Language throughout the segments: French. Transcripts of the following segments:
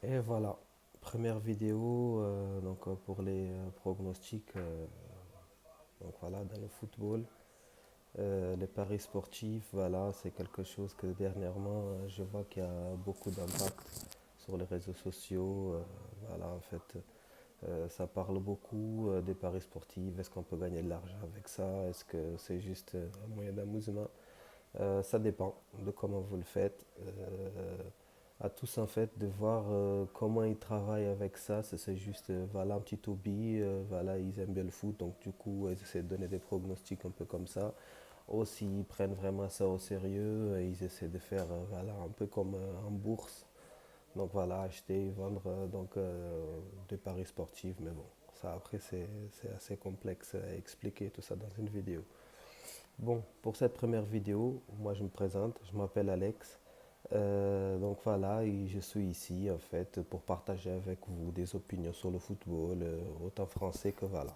Et voilà, première vidéo pour les pronostics donc voilà, dans le football. Les paris sportifs, voilà, c'est quelque chose que dernièrement je vois qu'il y a beaucoup d'impact sur les réseaux sociaux. Voilà, en fait, ça parle beaucoup des paris sportifs. Est-ce qu'on peut gagner de l'argent avec ça? Est-ce que c'est juste un moyen d'amusement? Ça dépend de comment vous le faites. À tous en fait de voir comment ils travaillent avec ça. C'est juste voilà un petit hobby. Voilà, ils aiment bien le foot, donc du coup ils essaient de donner des pronostics un peu comme ça. Aussi ils prennent vraiment ça au sérieux. Ils essaient de faire voilà un peu comme en bourse. Donc voilà, acheter, vendre des paris sportifs. Mais bon, ça après c'est assez complexe à expliquer tout ça dans une vidéo. Bon, pour cette première vidéo, moi je me présente, je m'appelle Alex. Donc voilà, et je suis ici en fait pour partager avec vous des opinions sur le football, autant français que voilà,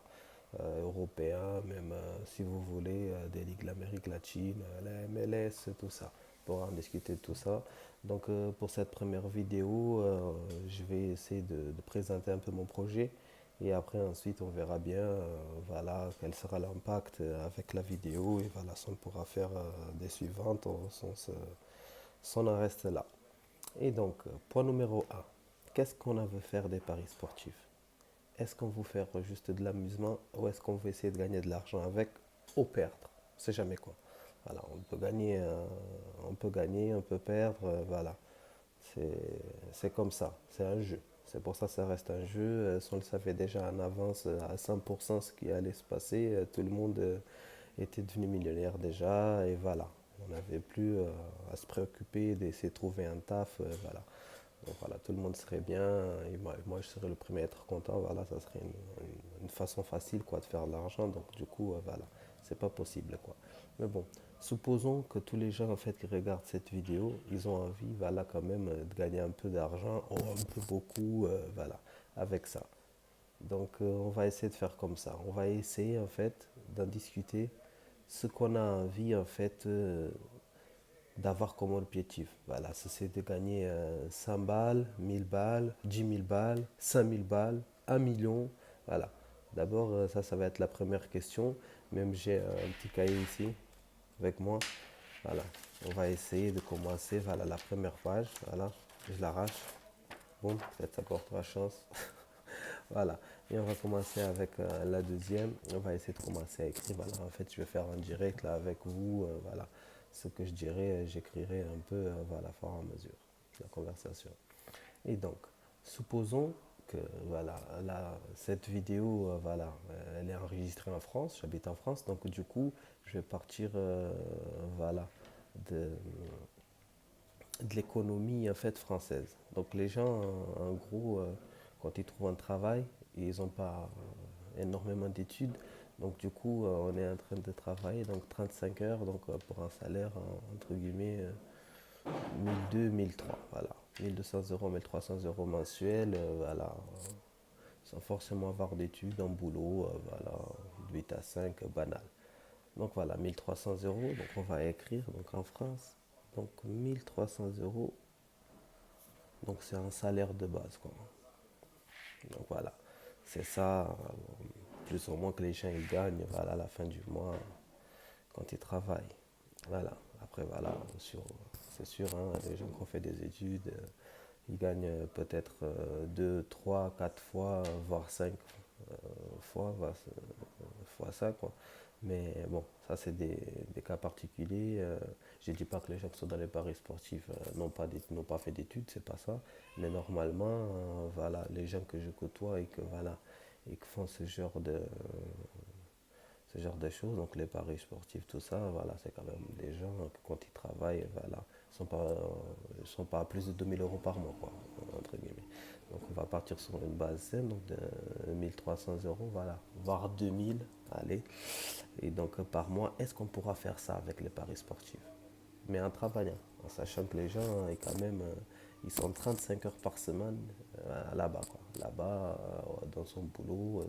européen, même si vous voulez, des ligues de l'Amérique latine, la MLS, tout ça, pour en discuter de tout ça. Donc pour cette première vidéo, je vais essayer de présenter un peu mon projet et après ensuite on verra bien voilà, quel sera l'impact avec la vidéo et voilà, si on pourra faire des suivantes, on en reste là. Et donc, point numéro un, qu'est-ce qu'on veut faire des paris sportifs? Est-ce qu'on veut faire juste de l'amusement ou est-ce qu'on veut essayer de gagner de l'argent avec ou perdre? On sait jamais quoi. Voilà, on peut perdre, voilà. C'est comme ça, c'est un jeu. C'est pour ça que ça reste un jeu. Si on le savait déjà en avance à 100% ce qui allait se passer, tout le monde était devenu millionnaire déjà et voilà. On n'avait plus à se préoccuper d'essayer de trouver un taf, voilà. Donc voilà, tout le monde serait bien et moi, je serais le premier à être content. Voilà, ça serait une façon facile quoi, de faire de l'argent. Donc du coup, voilà, c'est pas possible quoi. Mais bon, supposons que tous les gens en fait qui regardent cette vidéo, ils ont envie, voilà, quand même de gagner un peu d'argent ou un peu beaucoup, voilà, avec ça. Donc on va essayer de faire comme ça. On va essayer en fait d'en discuter ce qu'on a envie en fait d'avoir comme objectif. Voilà, c'est de gagner 100 balles, 1000 balles, 10 000 balles, 5000 balles, 1 million. Voilà. D'abord, ça va être la première question. Même j'ai un petit cahier ici avec moi. Voilà. On va essayer de commencer. Voilà la première page. Voilà. Je l'arrache. Bon, peut-être ça portera chance. Voilà. Et on va commencer avec la deuxième. On va essayer de commencer à écrire. Voilà. En fait, je vais faire un direct là avec vous. Voilà. Ce que je dirais, j'écrirai un peu voilà, au fur et à mesure de la conversation. Et donc, supposons que voilà, cette vidéo, voilà, elle est enregistrée en France. J'habite en France, donc du coup, je vais partir, voilà, de, de l'économie en fait française. Donc les gens, en gros, quand ils trouvent un travail, ils n'ont pas énormément d'études. Donc du coup, on est en train de travailler donc 35 heures donc pour un salaire entre guillemets 1200, 1300, voilà. 1200 euros, 1300 € mensuels, voilà, sans forcément avoir d'études, un boulot, voilà, de 8 à 5, banal. Donc voilà, 1300 euros, donc on va écrire, donc en France, donc 1300 euros, donc c'est un salaire de base, quoi. Donc voilà, c'est ça, plus ou moins que les gens ils gagnent, voilà, à la fin du mois, quand ils travaillent. Voilà, après voilà, c'est sûr, hein, les gens qui ont fait des études, ils gagnent peut-être 2, 3, 4 fois, voire 5 fois, fois ça, quoi. Mais bon, ça c'est des cas particuliers. Je ne dis pas que les gens qui sont dans les paris sportifs n'ont pas fait d'études, c'est pas ça. Mais normalement, voilà, les gens que je côtoie et que voilà, et qui font ce genre de choses, donc les paris sportifs, tout ça, voilà, c'est quand même des gens que quand ils travaillent, voilà, sont pas à plus de 2000 € par mois, quoi, entre guillemets. Donc on va partir sur une base saine, donc de 1300 €, voilà, voire 2000, allez. Et donc par mois, est-ce qu'on pourra faire ça avec les paris sportifs? Mais en travaillant, en sachant que les gens, quand même, ils sont 35 heures par semaine là-bas, quoi. Là-bas, dans son boulot,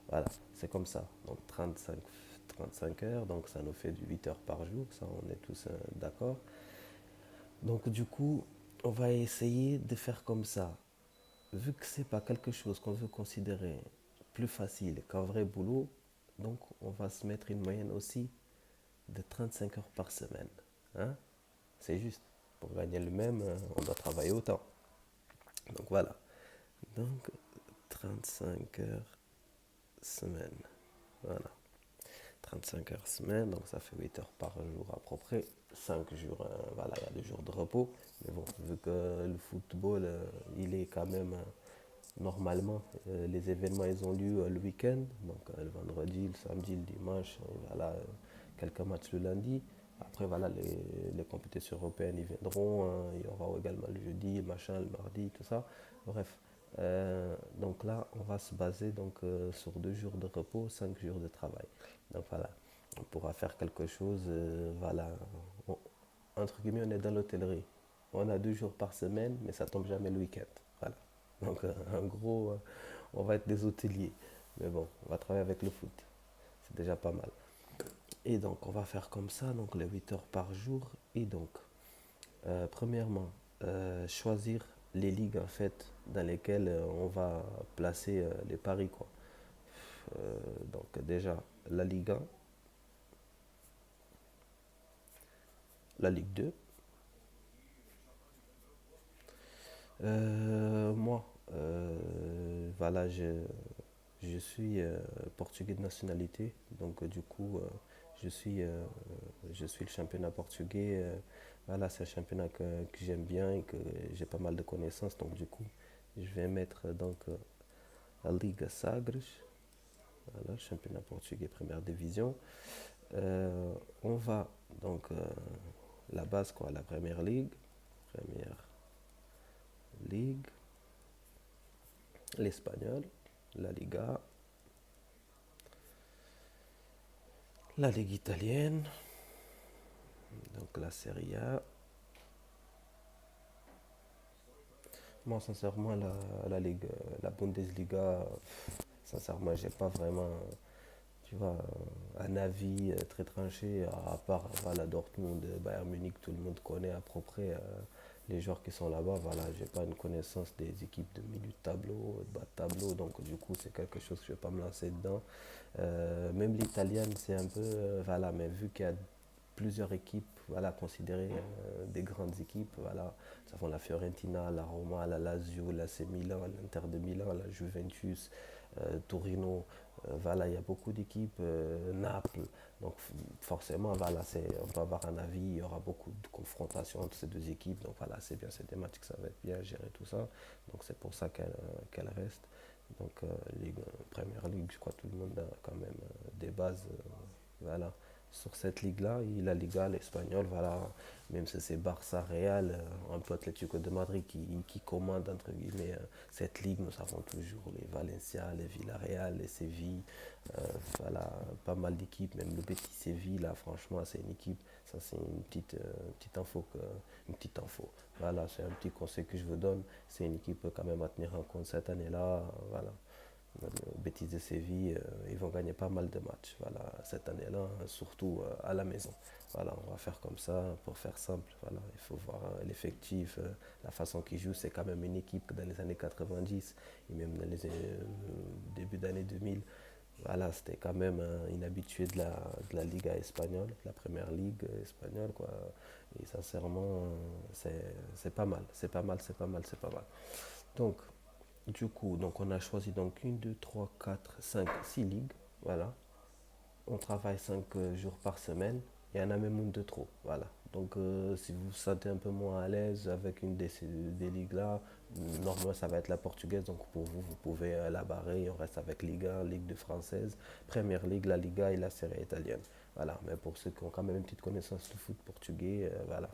voilà, c'est comme ça. Donc 35 heures, donc ça nous fait du 8 heures par jour, ça on est tous d'accord. Donc du coup, on va essayer de faire comme ça. vu que c'est pas quelque chose qu'on veut considérer plus facile qu'un vrai boulot, donc on va se mettre une moyenne aussi de 35 heures par semaine. Hein? C'est juste. Pour gagner le même, on doit travailler autant. Donc voilà. Donc 35 heures semaine. Voilà. 35 heures semaine, donc ça fait 8 heures par jour à peu près. 5 jours, voilà, il y a des jours de repos. Mais bon, vu que le football, il est quand même normalement, les événements ils ont lieu le week-end, donc le vendredi, le samedi, le dimanche, voilà, quelques matchs le lundi. Après, voilà, les compétitions européennes ils viendront, hein, il y aura également le jeudi, le machin, le mardi, tout ça. Bref, donc là, on va se baser donc, sur 2 jours de repos, 5 jours de travail. Donc voilà, on pourra faire quelque chose, voilà, on- entre guillemets, on est dans l'hôtellerie. On a 2 jours par semaine, mais ça tombe jamais le week-end. Voilà. Donc, en gros, on va être des hôteliers. Mais bon, on va travailler avec le foot. C'est déjà pas mal. Et donc, on va faire comme ça, donc les 8 heures par jour. Et donc, premièrement, choisir les ligues en fait dans lesquelles on va placer les paris quoi. Donc déjà la Ligue 1, la Ligue 2. Moi, voilà, je suis portugais de nationalité, donc du coup, je suis, euh, je suis le championnat portugais. Voilà, c'est un championnat que j'aime bien et que j'ai pas mal de connaissances, donc du coup, je vais mettre donc la Liga Sagres, voilà, championnat portugais première division. Euh, on va donc la base quoi, la première ligue, l'espagnol, la Liga, la Ligue italienne, donc la Serie A. Moi, sincèrement, la Ligue, la Bundesliga, sincèrement, j'ai pas vraiment, tu vois, un avis très tranché, à part voilà, Dortmund, Bayern Munich, tout le monde connaît à peu près les joueurs qui sont là-bas. Voilà, j'ai pas une connaissance des équipes de milieu de tableau, de bas de tableau, donc du coup, c'est quelque chose que je vais pas me lancer dedans. Même l'italienne, c'est un peu, voilà, mais vu qu'il y a plusieurs équipes voilà, considérées des grandes équipes. Voilà. Nous avons la Fiorentina, la Roma, la Lazio, l'AC Milan, l'Inter de Milan, la Juventus, Torino. Voilà, il y a beaucoup d'équipes, Naples. Donc forcément, voilà, on peut avoir un avis, il y aura beaucoup de confrontations entre ces deux équipes. Donc voilà, c'est bien, c'est des matchs que ça va être bien géré, tout ça. Donc c'est pour ça qu'elle reste. Donc Ligue, Première Ligue, je crois que tout le monde a quand même des bases. Voilà sur cette ligue-là, et la Liga, l'espagnol, voilà, même si c'est Barça Real, un peu Atlético de Madrid qui commande, entre guillemets, cette ligue, nous avons toujours les Valencia, les Villarreal, les Séville, voilà, pas mal d'équipes, même le Betis Séville, là, franchement, c'est une équipe, ça c'est petite info, une petite info. Voilà, c'est un petit conseil que je vous donne, c'est une équipe quand même à tenir en compte cette année-là, voilà. Betis de Séville, ils vont gagner pas mal de matchs voilà, cette année-là, surtout à la maison. Voilà, on va faire comme ça pour faire simple. Voilà, il faut voir l'effectif, la façon qu'ils jouent. C'est quand même une équipe que dans les années 90 et même dans les début d'année 2000, voilà, c'était quand même une habituée de la Liga espagnole, de la première ligue espagnole. Quoi. Et sincèrement, c'est pas mal, c'est pas mal, c'est pas mal, c'est pas mal. Donc, du coup, donc on a choisi donc une 2 3 4 5 6 ligues. Voilà. On travaille 5 jours par semaine. Il y en a même une de trop. Voilà. Donc si vous vous sentez un peu moins à l'aise avec une des ligues-là, normalement ça va être la portugaise. Donc pour vous, vous pouvez la barrer. On reste avec Liga, Ligue de française, Première Ligue, la Liga et la Serie italienne. Voilà. Mais pour ceux qui ont quand même une petite connaissance du foot portugais, voilà.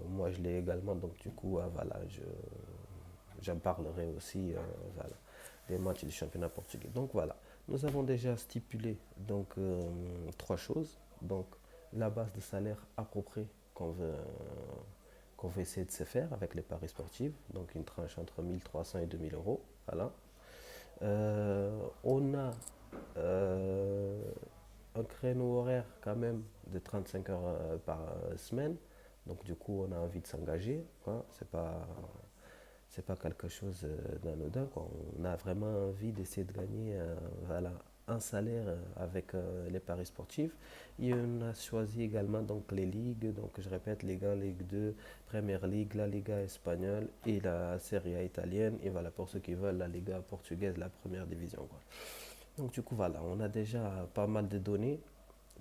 Moi je l'ai également. Donc du coup, voilà, j'en parlerai aussi voilà, des matchs du championnat portugais. Donc voilà, nous avons déjà stipulé donc, trois choses. Donc la base de salaire appropriée qu'on veut essayer de se faire avec les paris sportifs. Donc une tranche entre 1300 et 2000 euros. Voilà. On a euh, un créneau horaire quand même de 35 heures par semaine. Donc du coup, on a envie de s'engager. Quoi. C'est pas c'est pas quelque chose d'anodin, quoi. On a vraiment envie d'essayer de gagner voilà, un salaire avec les paris sportifs. Et on a choisi également donc les ligues, donc je répète, Ligue 1, Ligue 2, Première Ligue, la Liga espagnole et la Serie A italienne. Et voilà, pour ceux qui veulent, la Liga portugaise, la première division, quoi. Donc du coup, voilà, on a déjà pas mal de données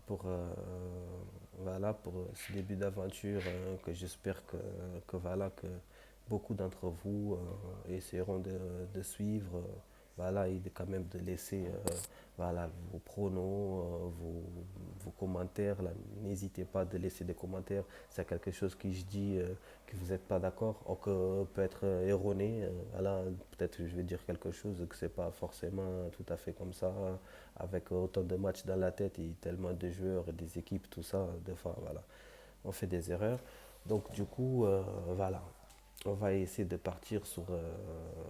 pour, voilà, pour ce début d'aventure que j'espère voilà, que beaucoup d'entre vous essaieront de suivre. Voilà, et de quand même de laisser voilà, vos pronos, vos commentaires. Là. N'hésitez pas de laisser des commentaires. C'est quelque chose que je dis que vous n'êtes pas d'accord ou que peut être erroné. Voilà, peut-être que je vais dire quelque chose que c'est pas forcément tout à fait comme ça, avec autant de matchs dans la tête et tellement de joueurs et des équipes, tout ça, des fois, voilà, on fait des erreurs. Donc, du coup, voilà, on va essayer de partir sur,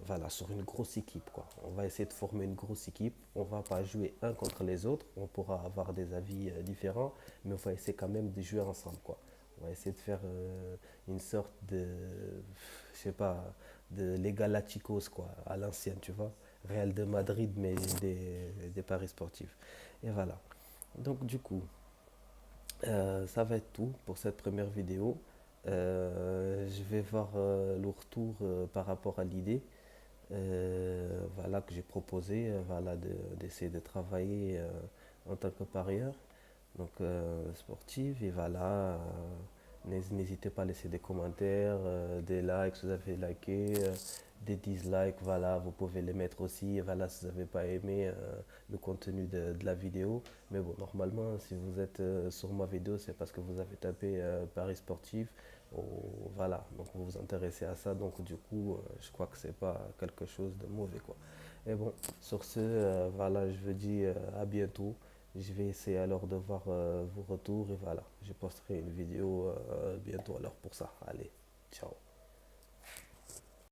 voilà, sur une grosse équipe, quoi. On va essayer de former une grosse équipe. On va pas jouer un contre les autres. On pourra avoir des avis différents, mais on va essayer quand même de jouer ensemble, quoi. On va essayer de faire une sorte de, je sais pas, de les Galacticos, quoi, à l'ancienne, tu vois. Real de Madrid, mais des paris sportifs. Et voilà. Donc, du coup, ça va être tout pour cette première vidéo. Je vais voir le retour par rapport à l'idée voilà, que j'ai proposé voilà, d'essayer de travailler en tant que parieur donc sportif et voilà n'hésitez pas à laisser des commentaires des likes si vous avez liké des dislikes voilà vous pouvez les mettre aussi et voilà si vous n'avez pas aimé le contenu de la vidéo mais bon normalement si vous êtes sur ma vidéo c'est parce que vous avez tapé paris sportif ou, voilà donc vous vous intéressez à ça donc du coup je crois que c'est pas quelque chose de mauvais quoi et bon sur ce voilà je vous dis à bientôt je vais essayer alors de voir vos retours et voilà, je posterai une vidéo bientôt alors pour ça. Allez, ciao.